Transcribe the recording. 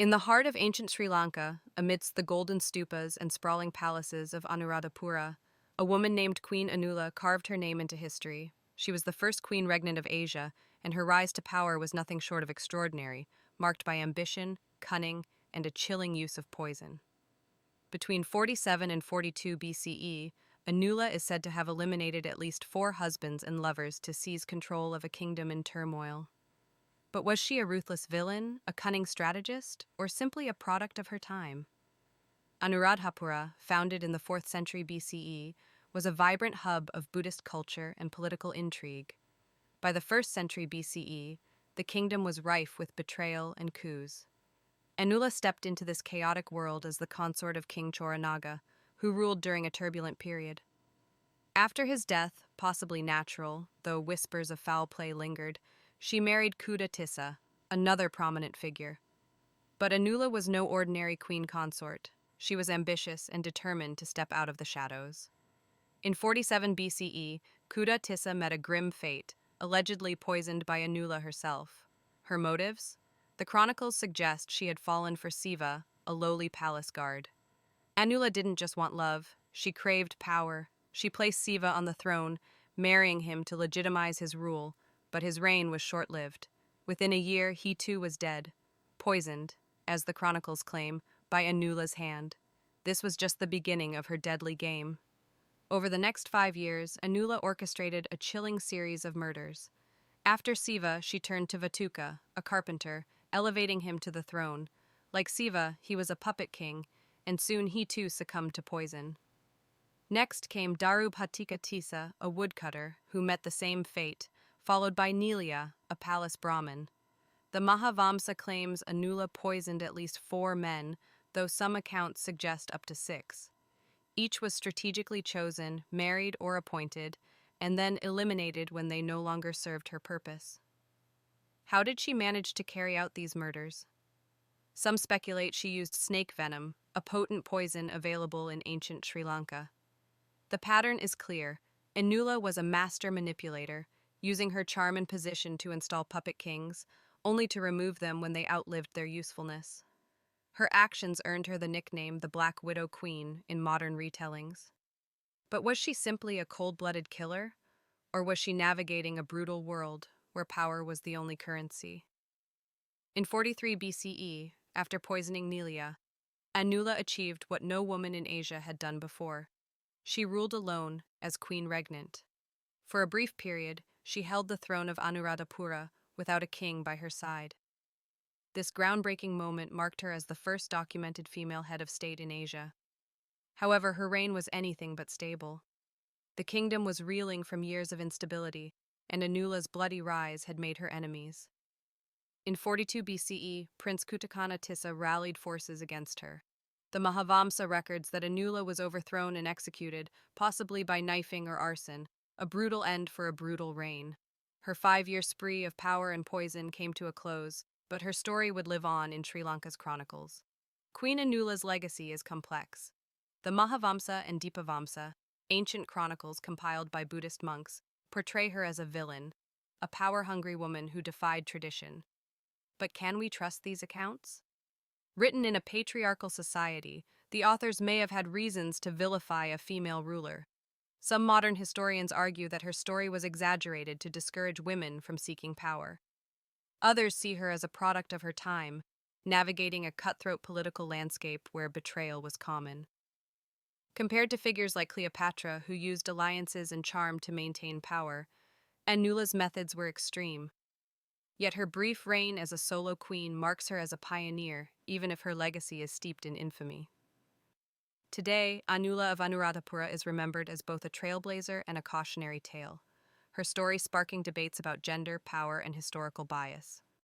In the heart of ancient Sri Lanka, amidst the golden stupas and sprawling palaces of Anuradhapura, a woman named Queen Anula carved her name into history. She was the first queen regnant of Asia, and her rise to power was nothing short of extraordinary, marked by ambition, cunning, and a chilling use of poison. Between 47 and 42 BCE, Anula is said to have eliminated at least 4 husbands and lovers to seize control of a kingdom in turmoil. But was she a ruthless villain, a cunning strategist, or simply a product of her time? Anuradhapura, founded in the 4th century BCE, was a vibrant hub of Buddhist culture and political intrigue. By the 1st century BCE, the kingdom was rife with betrayal and coups. Anula stepped into this chaotic world as the consort of King Choranaga, who ruled during a turbulent period. After his death, possibly natural, though whispers of foul play lingered, she married Kuda Tissa, another prominent figure. But Anula was no ordinary queen consort. She was ambitious and determined to step out of the shadows. In 47 BCE, Kuda Tissa met a grim fate, allegedly poisoned by Anula herself. Her motives? The chronicles suggest she had fallen for Siva, a lowly palace guard. Anula didn't just want love, she craved power. She placed Siva on the throne, marrying him to legitimize his rule, but his reign was short-lived. Within a year, he too was dead, poisoned, as the chronicles claim, by Anula's hand. This was just the beginning of her deadly game. Over the next 5 years, Anula orchestrated a chilling series of murders. After Siva, she turned to Vatuka, a carpenter, elevating him to the throne. Like Siva, he was a puppet king, and soon he too succumbed to poison. Next came Darubhatika Tissa, a woodcutter, who met the same fate, followed by Nelia, a palace Brahmin. The Mahavamsa claims Anula poisoned at least 4 men, though some accounts suggest up to 6. Each was strategically chosen, married or appointed, and then eliminated when they no longer served her purpose. How did she manage to carry out these murders? Some speculate she used snake venom, a potent poison available in ancient Sri Lanka. The pattern is clear. Anula was a master manipulator, using her charm and position to install puppet kings, only to remove them when they outlived their usefulness. Her actions earned her the nickname the Black Widow Queen in modern retellings. But was she simply a cold-blooded killer, or was she navigating a brutal world where power was the only currency? In 43 BCE, after poisoning Nelia, Anula achieved what no woman in Asia had done before. She ruled alone as queen regnant. For a brief period, she held the throne of Anuradhapura without a king by her side. This groundbreaking moment marked her as the first documented female head of state in Asia. However, her reign was anything but stable. The kingdom was reeling from years of instability, and Anula's bloody rise had made her enemies. In 42 BCE, Prince Kutakana Tissa rallied forces against her. The Mahavamsa records that Anula was overthrown and executed, possibly by knifing or arson, a brutal end for a brutal reign. Her 5-year spree of power and poison came to a close, but her story would live on in Sri Lanka's chronicles. Queen Anula's legacy is complex. The Mahavamsa and Dipavamsa, ancient chronicles compiled by Buddhist monks, portray her as a villain, a power-hungry woman who defied tradition. But can we trust these accounts? Written in a patriarchal society, the authors may have had reasons to vilify a female ruler. Some modern historians argue that her story was exaggerated to discourage women from seeking power. Others see her as a product of her time, navigating a cutthroat political landscape where betrayal was common. Compared to figures like Cleopatra, who used alliances and charm to maintain power, Anula's methods were extreme. Yet her brief reign as a solo queen marks her as a pioneer, even if her legacy is steeped in infamy. Today, Anula of Anuradhapura is remembered as both a trailblazer and a cautionary tale, her story sparking debates about gender, power, and historical bias.